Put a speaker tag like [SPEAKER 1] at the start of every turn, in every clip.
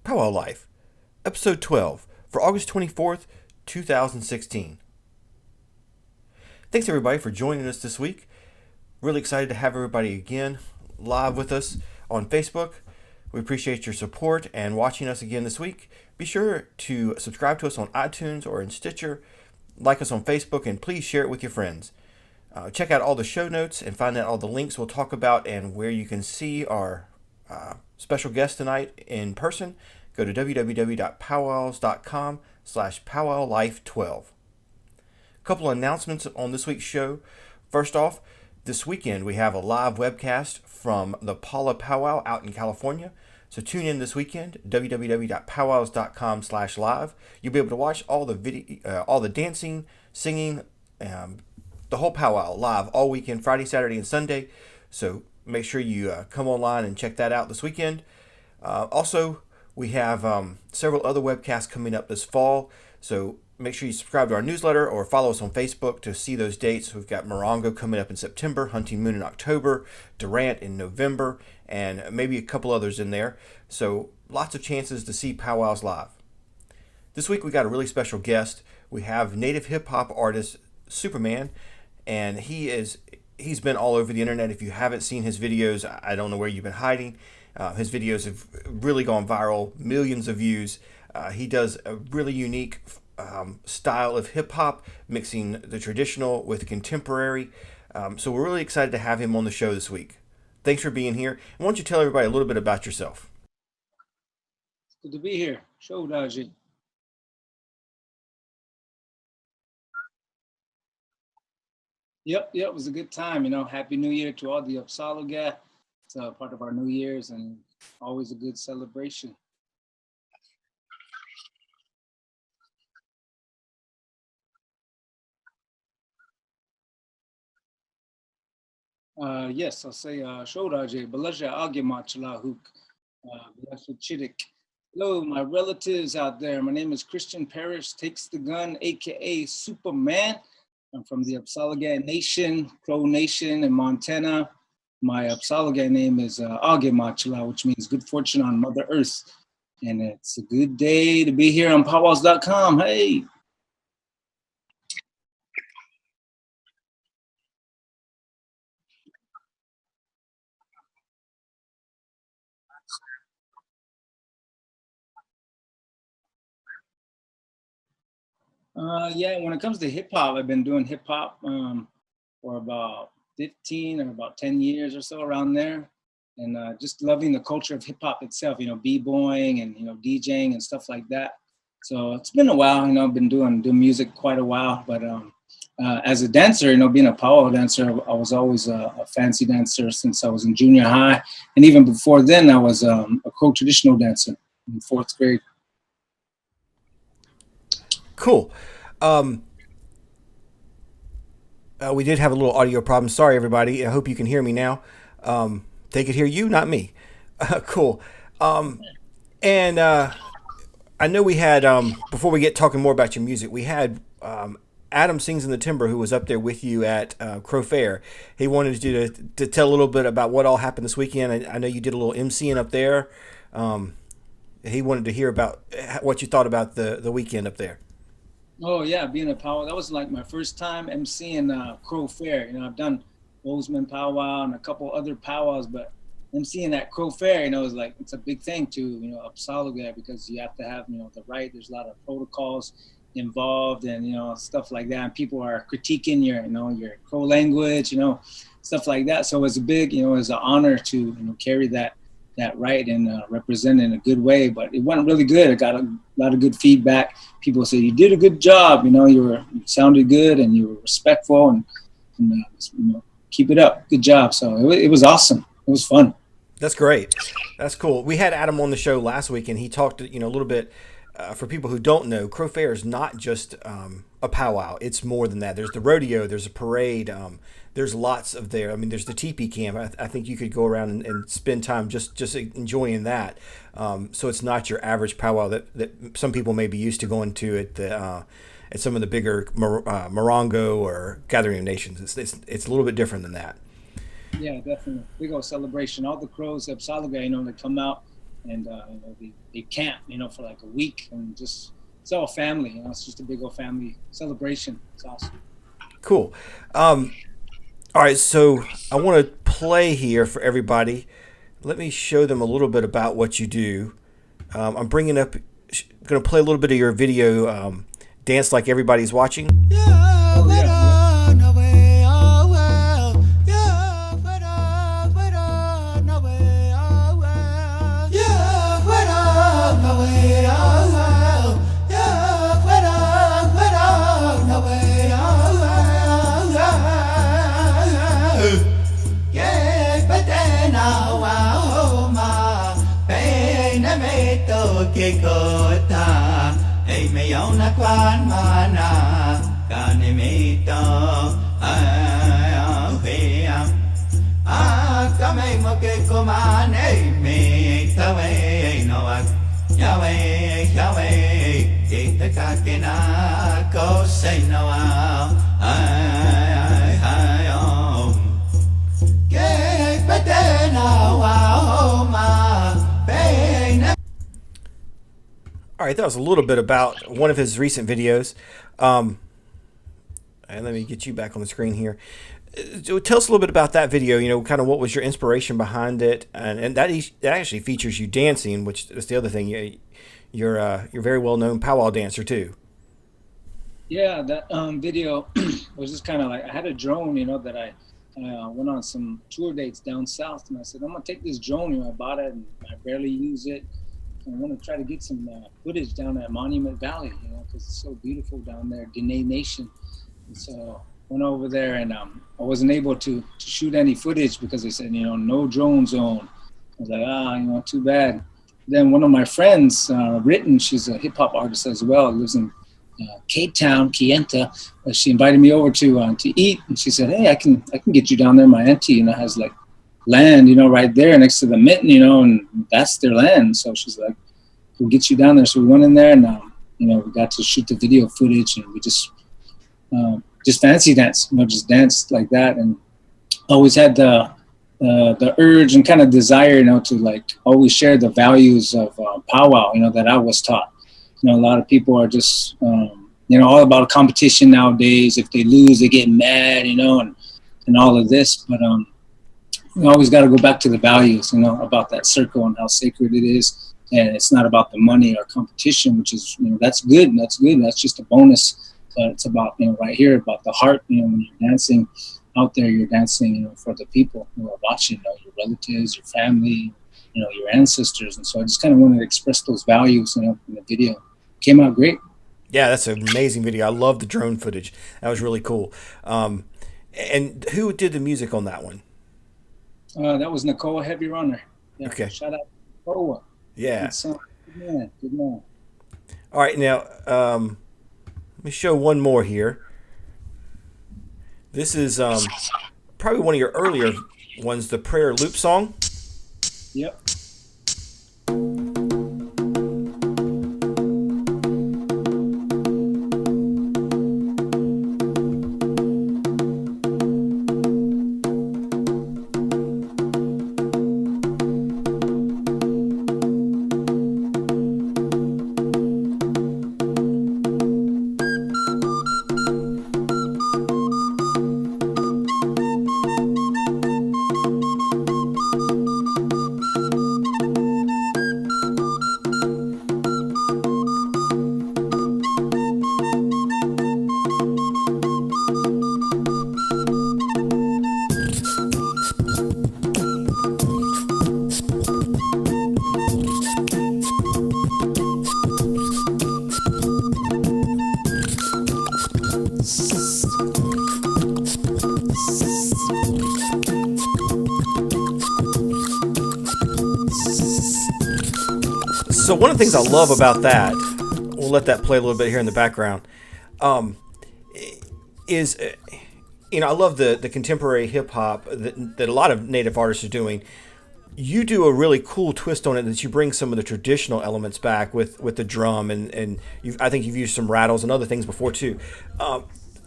[SPEAKER 1] Powwow Life, Episode 12, for August 24th, 2016. Thanks everybody for joining us this week. Really excited to have everybody again live with us on Facebook. We appreciate your support and watching us again this week. Be sure to subscribe to us on iTunes or in Stitcher, like us on Facebook, and please share it with your friends. Check out all the show notes and find out all the links we'll talk about and where you can see our special guest tonight in person. Go to www.PowWows.com/PowwowLife12. A couple of announcements on this week's show. First off, this weekend we have a live webcast from the Paula Powwow out in California. So tune in this weekend, www.PowWows.com/live. You'll be able to watch all the dancing, singing, the whole powwow live all weekend, Friday, Saturday, and Sunday. So make sure you come online and check that out this weekend. Also, we have several other webcasts coming up this fall. So make sure you subscribe to our newsletter or follow us on Facebook to see those dates. We've got Morongo coming up in September, Hunting Moon in October, Durant in November, and maybe a couple others in there. So lots of chances to see powwows live. This week we got a really special guest. We have native hip hop artist Supaman, and he's been all over the internet. If you haven't seen his videos, I don't know where you've been hiding. His videos have really gone viral, millions of views. He does a really unique style of hip hop, mixing the traditional with the contemporary. So we're really excited to have him on the show this week. Thanks for being here. And why don't you tell everybody a little bit about yourself?
[SPEAKER 2] It's good to be here. Show Daji. Yep, it was a good time. Happy New Year to all the Upsaloga. It's part of our New Year's and always a good celebration. Yes, I'll say Shodaje, Balaja Agemachalahuk, Chidik. Hello, my relatives out there. My name is Christian Parrish, Takes the Gun, aka Supaman. I'm from the Upsaloga Nation, Crow Nation in Montana. My Upsaloga name is Agemachala, which means good fortune on Mother Earth. And it's a good day to be here on PowWows.com. Hey. Yeah, when it comes to hip hop, I've been doing hip hop for about 15 or about 10 years or so, around there. And just loving the culture of hip hop itself, b-boying and, DJing and stuff like that. So it's been a while, I've been doing music quite a while. But as a dancer, being a powwow dancer, I was always a fancy dancer since I was in junior high. And even before then, I was a Crow traditional dancer in 4th grade.
[SPEAKER 1] Cool. We did have a little audio problem. Sorry, everybody. I hope you can hear me now. They could hear you, not me. Cool. And I know we had, before we get talking more about your music, we had Adam Sings in the Timber, who was up there with you at Crow Fair. He wanted you to tell a little bit about what all happened this weekend. I know you did a little MCing up there. He wanted to hear about what you thought about the weekend up there.
[SPEAKER 2] Oh yeah, being a powwow, that was like my first time emceeing Crow Fair. I've done Bozeman powwow and a couple other powwows, but emceeing that Crow Fair, it's a big thing to, Upsaloga, because you have to have, the right. There's a lot of protocols involved and, stuff like that. And people are critiquing your Crow language, stuff like that. So it's a big, it's an honor to, carry that right and represent in a good way. But it went really good. I got a lot of good feedback. People say you did a good job. You sounded good and you were respectful and keep it up. Good job. So it was awesome. It was fun.
[SPEAKER 1] That's great. That's cool. We had Adam on the show last week, and he talked, a little bit. For people who don't know, Crow Fair is not just a powwow. It's more than that. There's the rodeo. There's a parade. There's lots of there. I mean, there's the teepee camp. I think you could go around and spend time just enjoying that. So it's not your average powwow that some people may be used to going to at some of the bigger Morongo or Gathering of Nations. It's a little bit different than that.
[SPEAKER 2] Yeah, definitely. Big old celebration. All the crows of Salaga, they come out and they camp, for like a week, and just it's all family. It's just a big old family celebration. It's awesome.
[SPEAKER 1] Cool. All right, so I want to play here for everybody. Let me show them a little bit about what you do. I'm bringing up, going to play a little bit of your video, Dance Like Everybody's Watching.
[SPEAKER 2] Oh yeah,
[SPEAKER 3] Cái cơ ta ai mày yêu na quan mà na cả này mày to cả mày mà cái cơ mà này mày ta mày nó ya mày cái ta cả cái na có say nó cái bất thế nào mà
[SPEAKER 1] All right, that was a little bit about one of his recent videos. And let me get you back on the screen here. Tell us a little bit about that video, kind of what was your inspiration behind it. And that actually features you dancing, which is the other thing. You're very well-known powwow dancer, too.
[SPEAKER 2] yeah. That video was just kind of like, I had a drone, that I went on some tour dates down south, and I said, I'm gonna take this drone. I bought it, and I barely use it. I want to try to get some footage down at Monument Valley, because it's so beautiful down there, Dene Nation. And so went over there, and I wasn't able to shoot any footage because they said, no drone zone. I was like, too bad. Then one of my friends, Ritten, she's a hip hop artist as well, lives in Cape Town, Kienta. She invited me over to eat, and she said, hey, I can get you down there. My auntie, has like land, right there next to the mitten, and that's their land. So she's like, we'll get you down there. So we went in there, and we got to shoot the video footage, and we just fancy dance, just danced like that, and always had the urge and kind of desire, to like always share the values of powwow, that I was taught. A lot of people are just all about competition nowadays. If they lose, they get mad, and all of this, but you always got to go back to the values, about that circle and how sacred it is. And it's not about the money or competition, which is, that's good. That's good. That's just a bonus. But it's about, right here, about the heart. When you're dancing out there, you're dancing, for the people who are watching, your relatives, your family, your ancestors. And so I just kind of wanted to express those values, in the video. Came out great.
[SPEAKER 1] Yeah, that's an amazing video. I love the drone footage. That was really cool. And who did the music on that one?
[SPEAKER 2] That was Nicole Heavy Runner. Yeah,
[SPEAKER 1] okay.
[SPEAKER 2] Shout out to Nicole.
[SPEAKER 1] Yeah.
[SPEAKER 2] Good man.
[SPEAKER 1] All right, now let me show one more here. This is probably one of your earlier ones, the prayer loop song.
[SPEAKER 2] Yep.
[SPEAKER 1] So one of the things I love about that, we'll let that play a little bit here in the background, is, I love the contemporary hip hop that a lot of native artists are doing. You do a really cool twist on it, that you bring some of the traditional elements back with the drum, and I think you've used some rattles and other things before too.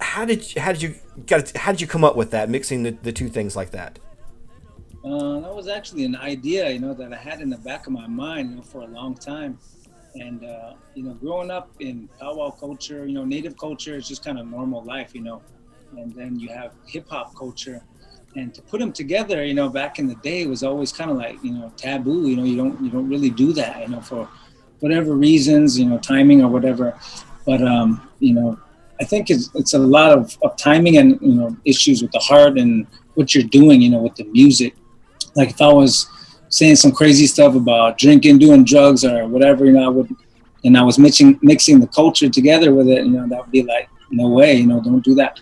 [SPEAKER 1] How did you come up with that, mixing the two things like that?
[SPEAKER 2] That was actually an idea, that I had in the back of my mind, for a long time. And growing up in powwow culture, native culture is just kind of normal life, and then you have hip hop culture, and to put them together, back in the day was always kind of like, taboo. You don't really do that, for whatever reasons, timing or whatever. But I think it's a lot of timing and issues with the heart and what you're doing, with the music. Like if I was saying some crazy stuff about drinking, doing drugs or whatever, and I was mixing the culture together with it, that would be like, no way, don't do that.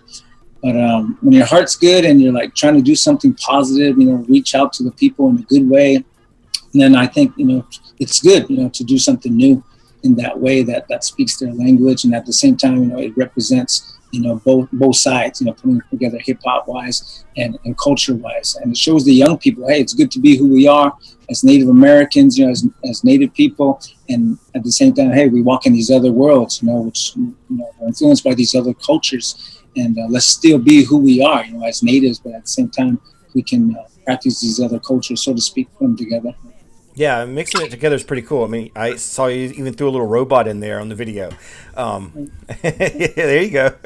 [SPEAKER 2] But when your heart's good and you're like trying to do something positive, reach out to the people in a good way, and then I think, it's good, to do something new in that way that speaks their language. And at the same time, it represents, both sides, putting together hip hop wise and culture wise. And it shows the young people, hey, it's good to be who we are as Native Americans, as Native people. And at the same time, hey, we walk in these other worlds, which, are influenced by these other cultures. And let's still be who we are, as natives, but at the same time, we can practice these other cultures, so to speak, put them together.
[SPEAKER 1] Yeah, mixing it together is pretty cool. I mean, I saw you even threw a little robot in there on the video. There you go.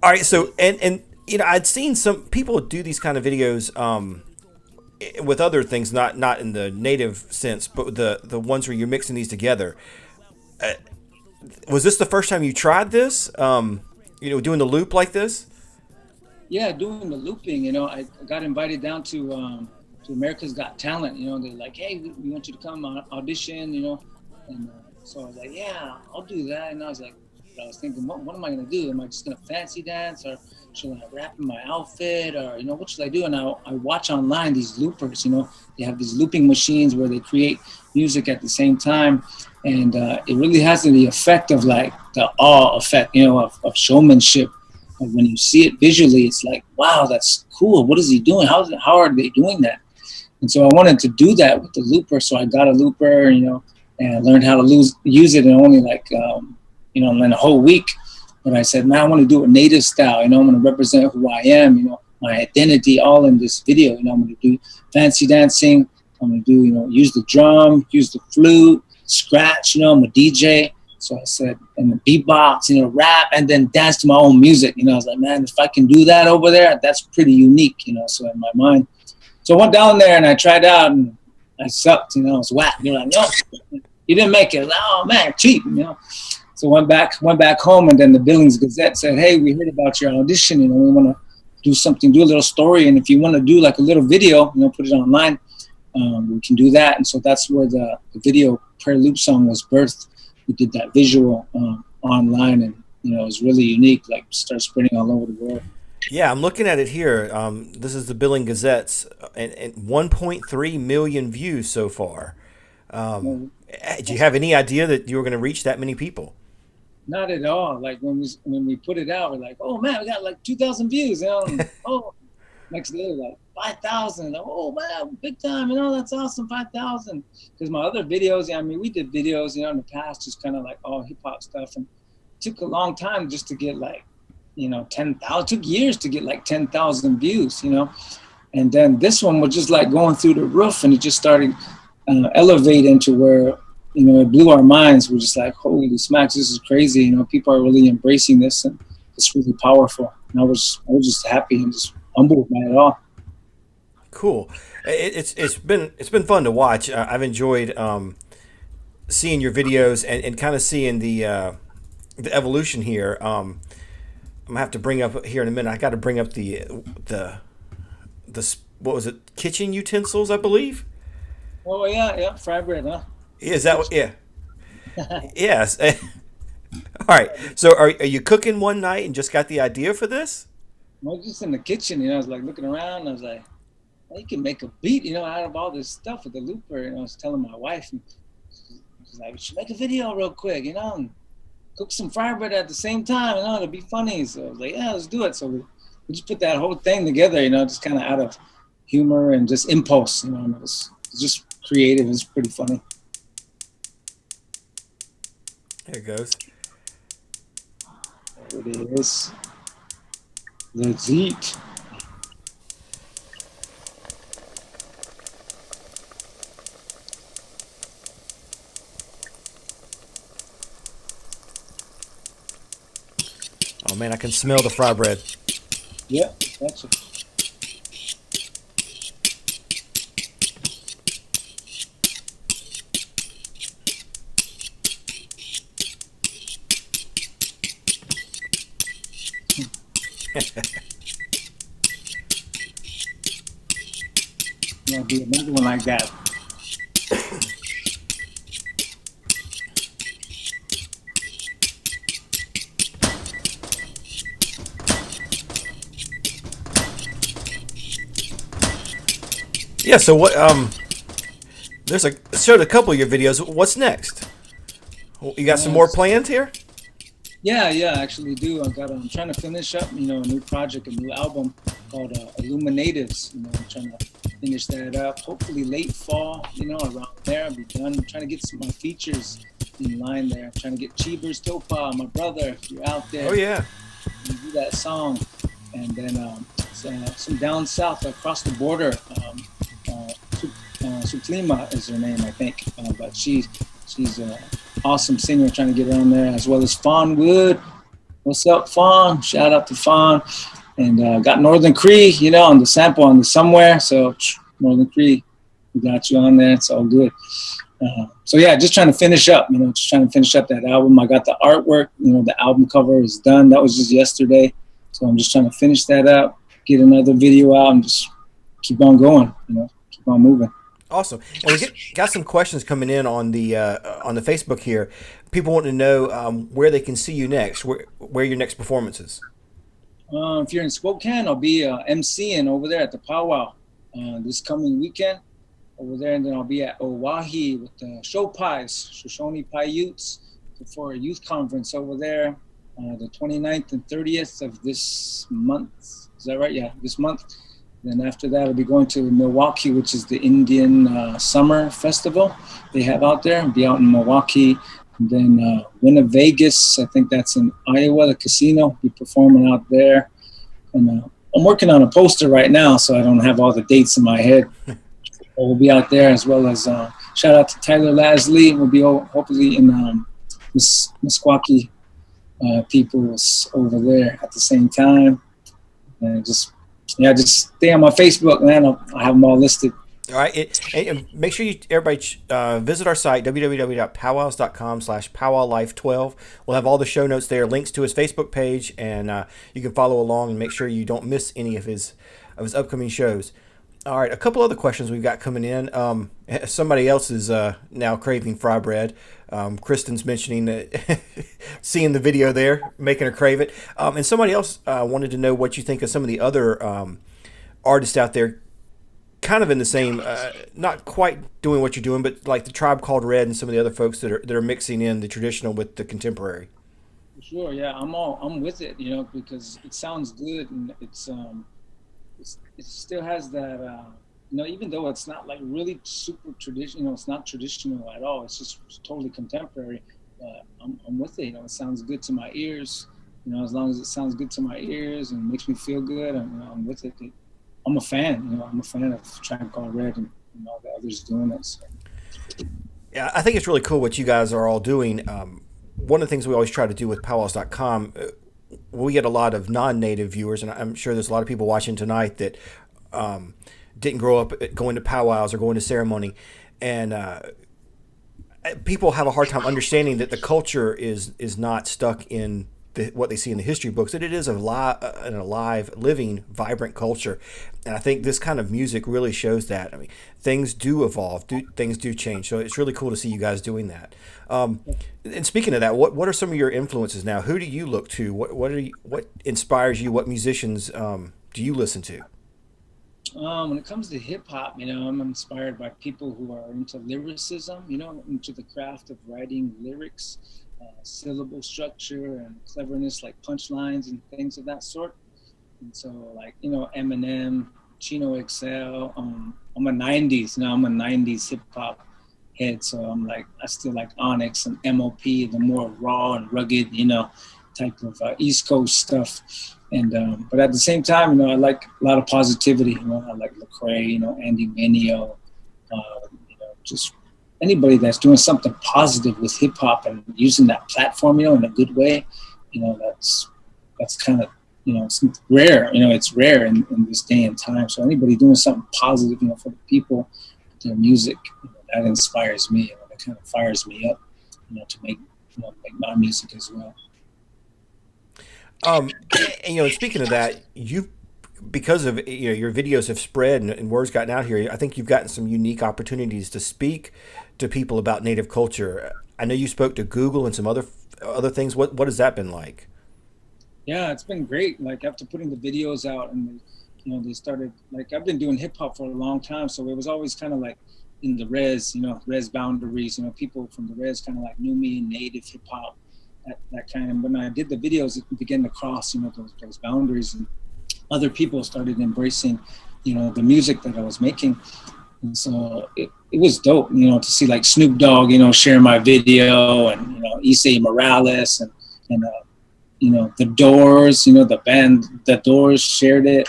[SPEAKER 1] All right, so and I'd seen some people do these kind of videos with other things, not in the native sense, but the ones where you're mixing these together. Was this the first time you tried this? Doing the loop like this?
[SPEAKER 2] Yeah, doing the looping, I got invited down to America's Got Talent. They're like, hey, we want you to come audition, and so I was like, yeah, I'll do that. And I was thinking, what am I gonna do? Am I just gonna fancy dance, or should I rap in my outfit, or what should I do? And I watch online these loopers. They have these looping machines where they create music at the same time, and it really has the effect of like the awe effect, of showmanship. And when you see it visually, it's like, wow, that's cool. What is he doing? How are they doing that? And so I wanted to do that with the looper. So I got a looper, and I learned how to use it in only like, in a whole week. But I said, man, I want to do it native style. I'm going to represent who I am, my identity all in this video. I'm going to do fancy dancing. I'm going to do, use the drum, use the flute, scratch, I'm a DJ. So I said, and the beatbox, rap, and then dance to my own music. I was like, man, if I can do that over there, that's pretty unique, So in my mind. So I went down there and I tried out and I sucked, I was whack. You're like, no, you didn't make it. Like, oh man, cheap, So went back home, and then the Billings Gazette said, hey, we heard about your audition, we want to do something, do a little story. And if you want to do like a little video, put it online, we can do that. And so that's where the video Prayer Loop song was birthed. We did that visual online, and, it was really unique, like started spreading all over the world.
[SPEAKER 1] Yeah, I'm looking at it here. This is the Billing Gazette's, and 1.3 million views so far. Did you have any idea that you were going to reach that many people?
[SPEAKER 2] Not at all. Like when we put it out, we're like, oh man, we got like 2,000 views. Oh, next day like 5,000. Like, oh man, big time. That's awesome, 5,000. Because my other videos, we did videos, in the past, just kind of like all hip hop stuff, and it took a long time just to get like, 10,000. Took years to get like 10,000 views, and then this one was just like going through the roof, and it just started elevating to where, it blew our minds. We're just like, holy smacks, this is crazy. People are really embracing this, and it's really powerful. And I was just happy and just humbled by it all.
[SPEAKER 1] Cool. It's been fun to watch. I've enjoyed seeing your videos and kind of seeing the evolution here. I'm gonna have to bring up here in a minute. I got to bring up the what was it? Kitchen utensils, I believe.
[SPEAKER 2] Oh yeah, fry bread, huh?
[SPEAKER 1] Is that what? Yeah. Yes. All right. So are you cooking one night and just got the idea for this?
[SPEAKER 2] I was just in the kitchen, I was like looking around, and I was like, well, you can make a beat, out of all this stuff with the looper. I was telling my wife, and she's like, we should make a video real quick, and cook some fry bread at the same time, it'll be funny. So I was like, yeah, let's do it. So we just put that whole thing together, just kind of out of humor and just impulse, and it was just creative. It's pretty funny.
[SPEAKER 1] There it goes.
[SPEAKER 2] There it is. Let's eat.
[SPEAKER 1] man, I can smell the fry bread.
[SPEAKER 2] Yeah, that's it. Yeah, be another one like that.
[SPEAKER 1] Yeah. So what? Showed a couple of your videos. What's next? You got some more plans here?
[SPEAKER 2] Yeah, I actually do. I'm trying to finish up, a new project, a new album called Illuminatives. I'm trying to finish that up. Hopefully late fall, around there I'll be done. I'm trying to get my features in line there. I'm trying to get Cheebers Topa, my brother, if you're out there.
[SPEAKER 1] Oh yeah.
[SPEAKER 2] Do that song. And then some down south across the border. Supaman is her name, I think. But she's an awesome singer, trying to get her on there, as well as Fawn Wood. What's up, Fawn? Shout out to Fawn. And got Northern Cree, on the sample on the somewhere. So Northern Cree, we got you on there. It's all good. So yeah, just trying to finish up, that album. I got the artwork, the album cover is done. That was just yesterday. So I'm just trying to finish that up, get another video out, and just keep on going, keep on moving.
[SPEAKER 1] Awesome. And we got some questions coming in on the Facebook here. People want to know where they can see you next, where your next performance is.
[SPEAKER 2] If you're in Spokane, I'll be MCing over there at the PowWow this coming weekend over there. And then I'll be at Oahe with the Show Pies, Shoshone Paiutes, for a youth conference over there the 29th and 30th of this month. Is that right? Yeah, this month. Then after that, I'll be going to Milwaukee, which is the Indian Summer Festival they have out there. I'll be out in Milwaukee. And then Vegas, I think that's in Iowa, the casino. Be performing out there. And I'm working on a poster right now, so I don't have all the dates in my head. We'll be out there, as well as shout out to Tyler Lasley. We'll be hopefully in Meskwaki people over there at the same time. And just stay on my Facebook, man. I'll have them all listed.
[SPEAKER 1] All right. And make sure everybody visit our site, www.PowWows.com/PowWowLife12. We'll have all the show notes there, links to his Facebook page, and you can follow along and make sure you don't miss any of his upcoming shows. All right. A couple other questions we've got coming in. Somebody else is now craving fry bread. Kristen's mentioning that seeing the video there, making her crave it. And somebody else wanted to know what you think of some of the other artists out there, kind of in the same, not quite doing what you're doing, but like the Tribe Called Red and some of the other folks that are mixing in the traditional with the contemporary.
[SPEAKER 2] Sure, yeah, I'm with it, because it sounds good, and it still has that, even though it's not like really super traditional, it's not traditional at all. It's just totally contemporary. I'm with it. It sounds good to my ears. As long as it sounds good to my ears and makes me feel good, I'm with it. I'm a fan. I'm a fan of Tribe Called Red and all the others doing it. So.
[SPEAKER 1] Yeah, I think it's really cool what you guys are all doing. One of the things we always try to do with PowWows.com, we get a lot of non-native viewers, and I'm sure there's a lot of people watching tonight that didn't grow up going to powwows or going to ceremony, and people have a hard time understanding that the culture is not stuck in what they see in the history books, that it is an alive, living, vibrant culture. And I think this kind of music really shows that. I mean, things do evolve, things do change. So it's really cool to see you guys doing that. And speaking of that, what are some of your influences now? Who do you look to? What inspires you? What musicians do you listen to?
[SPEAKER 2] When it comes to hip hop, I'm inspired by people who are into lyricism, into the craft of writing lyrics, syllable structure and cleverness, like punchlines and things of that sort. And so, like, Eminem, Chino XL. I'm a 90s. I'm a 90s hip hop head. So I still like Onyx and MOP, the more raw and rugged, type of East Coast stuff. And but at the same time, I like a lot of positivity. I like Lecrae, Andy Mineo, just anybody that's doing something positive with hip hop and using that platform, in a good way. that's kind of, it's rare. It's rare in this day and time. So anybody doing something positive, for the people, their music, that inspires me. That kind of fires me up, to make my music as well.
[SPEAKER 1] And speaking of that, because of your videos have spread and word's gotten out here, I think you've gotten some unique opportunities to speak to people about Native culture. I know you spoke to Google and some other things. What has that been like?
[SPEAKER 2] Yeah, it's been great. Like after putting the videos out, and they started, like, I've been doing hip hop for a long time, so it was always kind of like in the res boundaries. People from the res kind of like knew me in Native hip hop, that kind of. When I did the videos, it began to cross those boundaries, and other people started embracing the music that I was making. And so it was dope, to see like Snoop Dogg, share my video, and Issei Morales, and the Doors, the band The Doors shared it.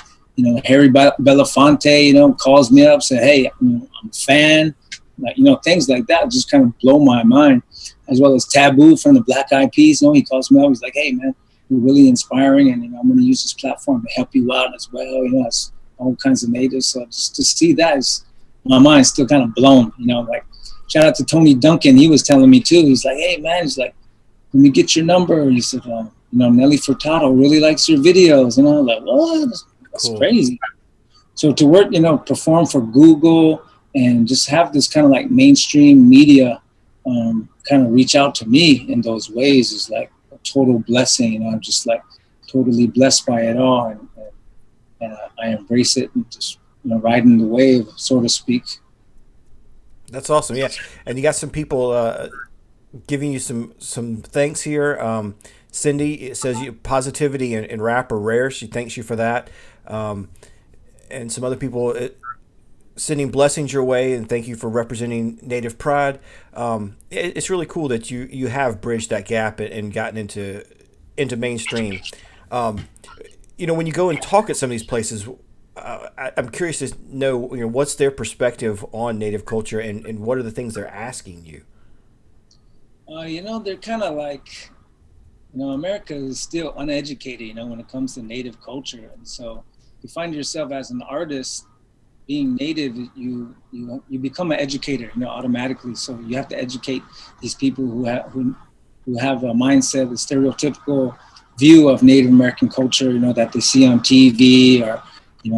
[SPEAKER 2] Harry Belafonte, calls me up, said, "Hey, I'm a fan." Like, things like that just kind of blow my mind. As well as Taboo from the Black Eyed Peas, he calls me up. He's like, "Hey, man, you're really inspiring, and I'm going to use this platform to help you out as well." It's all kinds of natives. So just to see that, is my mind's still kind of blown. Like, shout out to Tony Duncan. He was telling me too. He's like, "Hey, man," he's like, "let me get your number." He said, "Nelly Furtado really likes your videos." And I'm like, "What? That's
[SPEAKER 1] cool.
[SPEAKER 2] Crazy." So to work, perform for Google and just have this kind of like mainstream media kind of reach out to me in those ways is like a total blessing. I'm just like totally blessed by it all, and I embrace it and just riding the wave, so to speak.
[SPEAKER 1] That's awesome. Yeah, and you got some people giving you some thanks here. Cindy, it says positivity and rap are rare. She thanks you for that. And some other people sending blessings your way and thank you for representing Native pride. It's really cool that you have bridged that gap and gotten into mainstream. When you go and talk at some of these places, I'm curious to know, what's their perspective on Native culture and what are the things they're asking you?
[SPEAKER 2] They're kind of like, America is still uneducated, when it comes to Native culture. And so you find yourself as an artist being Native, you become an educator, automatically. So you have to educate these people who have a mindset, a stereotypical view of Native American culture, that they see on TV, or,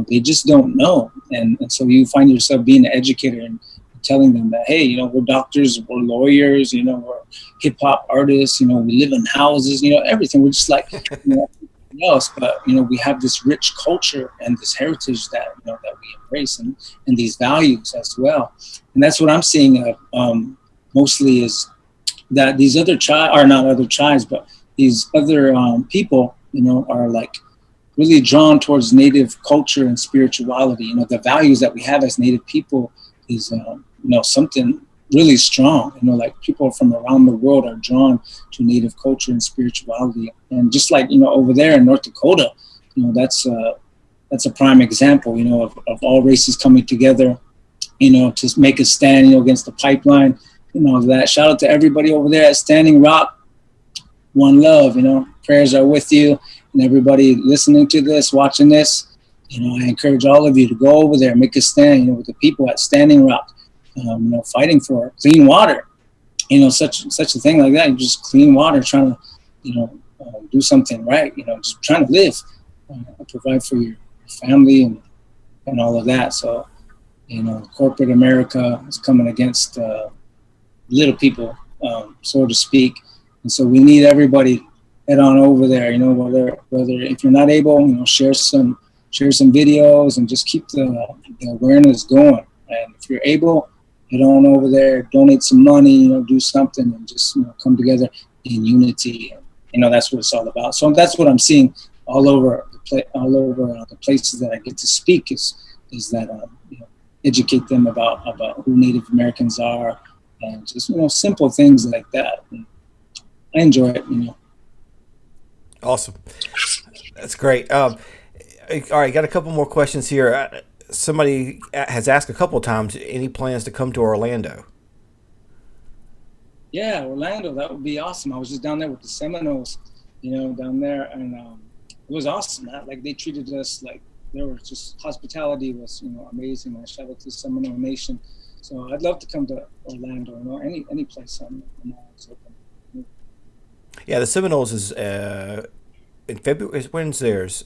[SPEAKER 2] they just don't know. And so you find yourself being an educator and telling them that, hey, we're doctors, we're lawyers, we're hip hop artists, we live in houses, everything. We're just like, else, but we have this rich culture and this heritage that that we embrace, and these values as well. And that's what I'm seeing mostly, is that these other tribes, are not other tribes, but these other people, are like really drawn towards Native culture and spirituality. The values that we have as Native people is something really strong. Like people from around the world are drawn to Native culture and spirituality. And just like, over there in North Dakota, that's a prime example, of all races coming together, to make a stand, against the pipeline, that. Shout out to everybody over there at Standing Rock. One love, prayers are with you, and everybody listening to this, watching this, I encourage all of you to go over there, make a stand, with the people at Standing Rock, fighting for clean water, such a thing like that. Just clean water, trying to, do something right, just trying to live, provide for your family and all of that. So, corporate America is coming against little people, so to speak. And so we need everybody head on over there, whether if you're not able, share some videos and just keep the awareness going. And if you're able, head on over there, donate some money, do something, and just come together in unity. That's what it's all about. So that's what I'm seeing all over the places that I get to speak, is that educate them about who Native Americans are, and just simple things like that. And I enjoy it.
[SPEAKER 1] Awesome, that's great. All right, got a couple more questions here. Somebody has asked a couple of times, any plans to come to Orlando?
[SPEAKER 2] Yeah, Orlando, that would be awesome. I was just down there with the Seminoles, down there, and was awesome, man. Like they treated us like they were just hospitality was, amazing. Man. Shout out to Seminole Nation. So I'd love to come to Orlando, any place. I'm always open.
[SPEAKER 1] Yeah, the Seminoles is in February. When's theirs?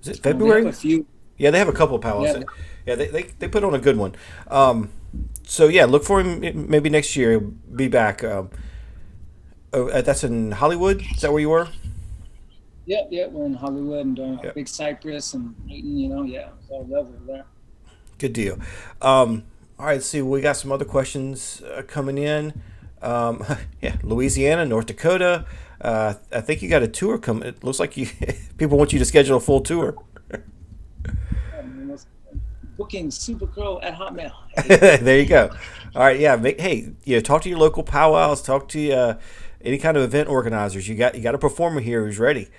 [SPEAKER 1] Is it February?
[SPEAKER 2] They have a few.
[SPEAKER 1] Yeah, they have a couple of powwows. Yeah, they put on a good one. So yeah, look for him maybe next year. Be back. That's in Hollywood. Is that where you were?
[SPEAKER 2] Yeah, we're in Hollywood and Big Cypress and Dayton. Yeah, it's all lovely there.
[SPEAKER 1] Good deal. All right, let's see. We got some other questions coming in. Yeah, Louisiana, North Dakota. I think you got a tour coming. It looks like people want you to schedule a full tour.
[SPEAKER 2] Booking Supercrow at Hotmail.
[SPEAKER 1] There you go. All right, yeah. Talk to your local powwows. Talk to any kind of event organizers. You got a performer here who's ready.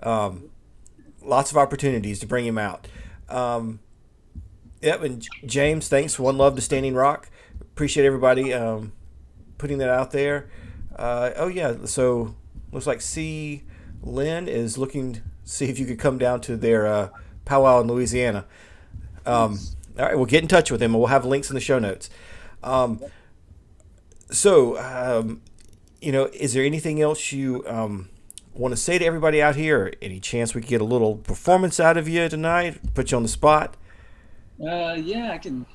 [SPEAKER 1] Lots of opportunities to bring him out. Yep, and James, thanks. One love to Standing Rock. Appreciate everybody putting that out there. So looks like C. Lynn is looking to see if you could come down to their powwow in Louisiana. All right, we'll get in touch with him, and we'll have links in the show notes. Is there anything else you want to say to everybody out here? Any chance we could get a little performance out of you tonight? Put you on the spot?
[SPEAKER 2] Yeah, I can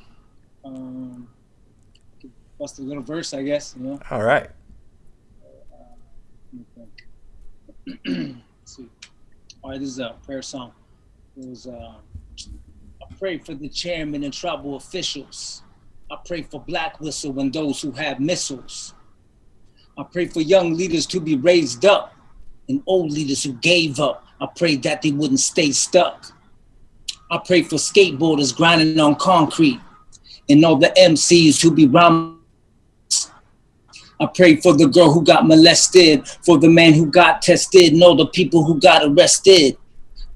[SPEAKER 2] bust a little verse, I guess.
[SPEAKER 1] All right.
[SPEAKER 2] Let's see. All right, this is a prayer song. It was, I pray for the chairman and tribal officials. I pray for Black Whistle and those who have missiles. I pray for young leaders to be raised up and old leaders who gave up. I pray that they wouldn't stay stuck. I pray for skateboarders grinding on concrete and all the MCs who be round. I pray for the girl who got molested, for the man who got tested, and all the people who got arrested.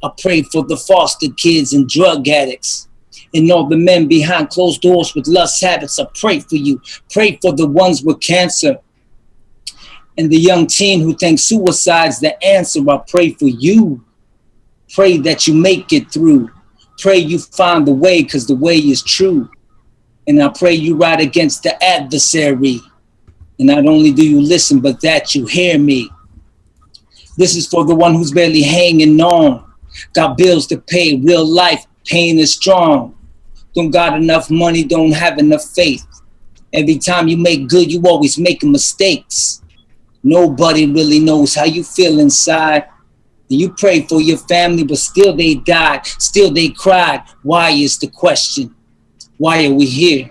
[SPEAKER 2] I pray for the foster kids and drug addicts and all the men behind closed doors with lust habits. I pray for you. Pray for the ones with cancer and the young teen who thinks suicide's the answer. I pray for you. Pray that you make it through. Pray you find the way, because the way is true. And I pray you ride against the adversary. And not only do you listen, but that you hear me. This is for the one who's barely hanging on. Got bills to pay, real life, pain is strong. Don't got enough money, don't have enough faith. Every time you make good, you always making mistakes. Nobody really knows how you feel inside. You pray for your family, but still they died, still they cried. Why is the question? Why are we here?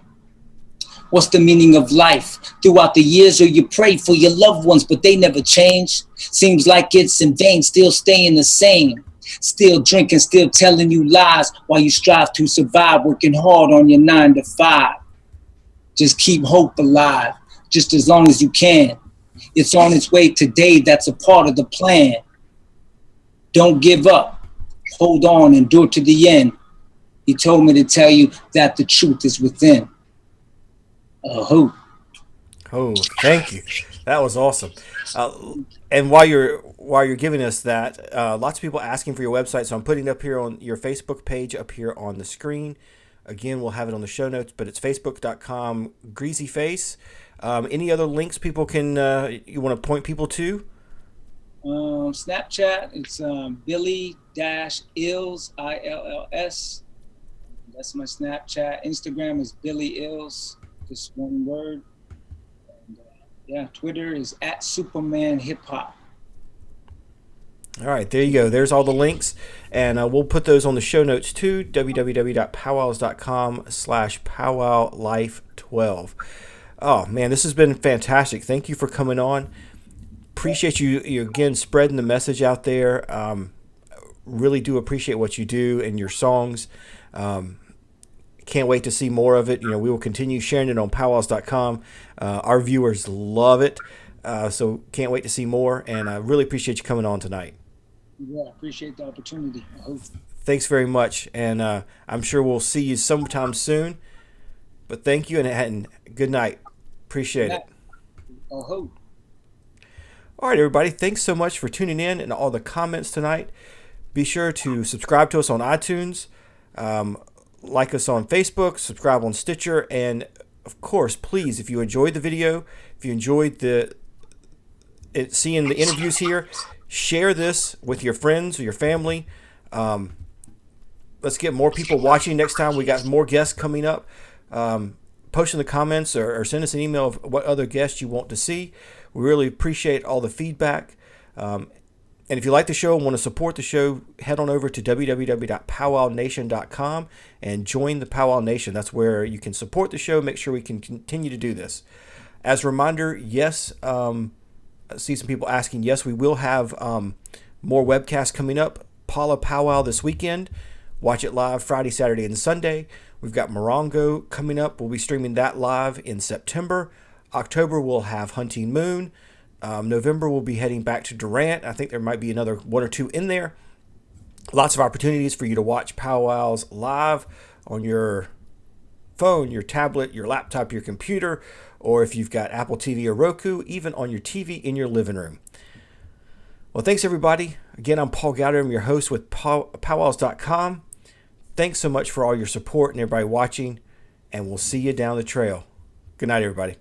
[SPEAKER 2] What's the meaning of life? Throughout the years, or you pray for your loved ones, but they never change. Seems like it's in vain, still staying the same. Still drinking, still telling you lies while you strive to survive, working hard on your 9 to 5. Just keep hope alive, just as long as you can. It's on its way today, that's a part of the plan. Don't give up, hold on, endure to the end. He told me to tell you that the truth is within. Oh,
[SPEAKER 1] thank you. That was awesome. And while you're giving us that, lots of people asking for your website, so I'm putting it up here on your Facebook page up here on the screen. Again, we'll have it on the show notes, but it's facebook.com greasyface. Any other links people can you want to point people to?
[SPEAKER 2] Snapchat, it's Billy-Ills, ILLS. That's my Snapchat. Instagram is Billy Ills, just one word. And, Twitter is @SupamanHipHop.
[SPEAKER 1] All right, there you go. There's all the links, and we'll put those on the show notes too. www.PowWows.com/PowwowLife12. Oh man, this has been fantastic. Thank you for coming on. Appreciate you again spreading the message out there. Really do appreciate what you do and your songs. Can't wait to see more of it. We will continue sharing it on PowWows.com. Our viewers love it, so can't wait to see more. And I really appreciate you coming on tonight.
[SPEAKER 2] Yeah, appreciate the opportunity. I hope.
[SPEAKER 1] Thanks very much, and I'm sure we'll see you sometime soon. But thank you, and good night. Appreciate it.
[SPEAKER 2] I hope.
[SPEAKER 1] All right, everybody. Thanks so much for tuning in and all the comments tonight. Be sure to subscribe to us on iTunes, like us on Facebook, subscribe on Stitcher, and of course, please, if you enjoyed the video, if you enjoyed seeing the interviews here, share this with your friends or your family. Let's get more people watching next time. We got more guests coming up. Post in the comments or send us an email of what other guests you want to see. We really appreciate all the feedback. And if you like the show and want to support the show, head on over to www.powwownation.com and join the Powwow Nation. That's where you can support the show, make sure we can continue to do this. As a reminder, yes, I see some people asking, yes, we will have more webcasts coming up. Paula Powwow this weekend. Watch it live Friday, Saturday, and Sunday. We've got Morongo coming up. We'll be streaming that live in September. October, we'll have Hunting Moon. November, we'll be heading back to Durant. I think there might be another one or two in there. Lots of opportunities for you to watch powwows live on your phone, your tablet, your laptop, your computer, or if you've got Apple TV or Roku, even on your TV in your living room. Well, thanks, everybody. Again, I'm Paul Gowder. I'm your host with PowWows.com. Thanks so much for all your support and everybody watching, and we'll see you down the trail. Good night, everybody.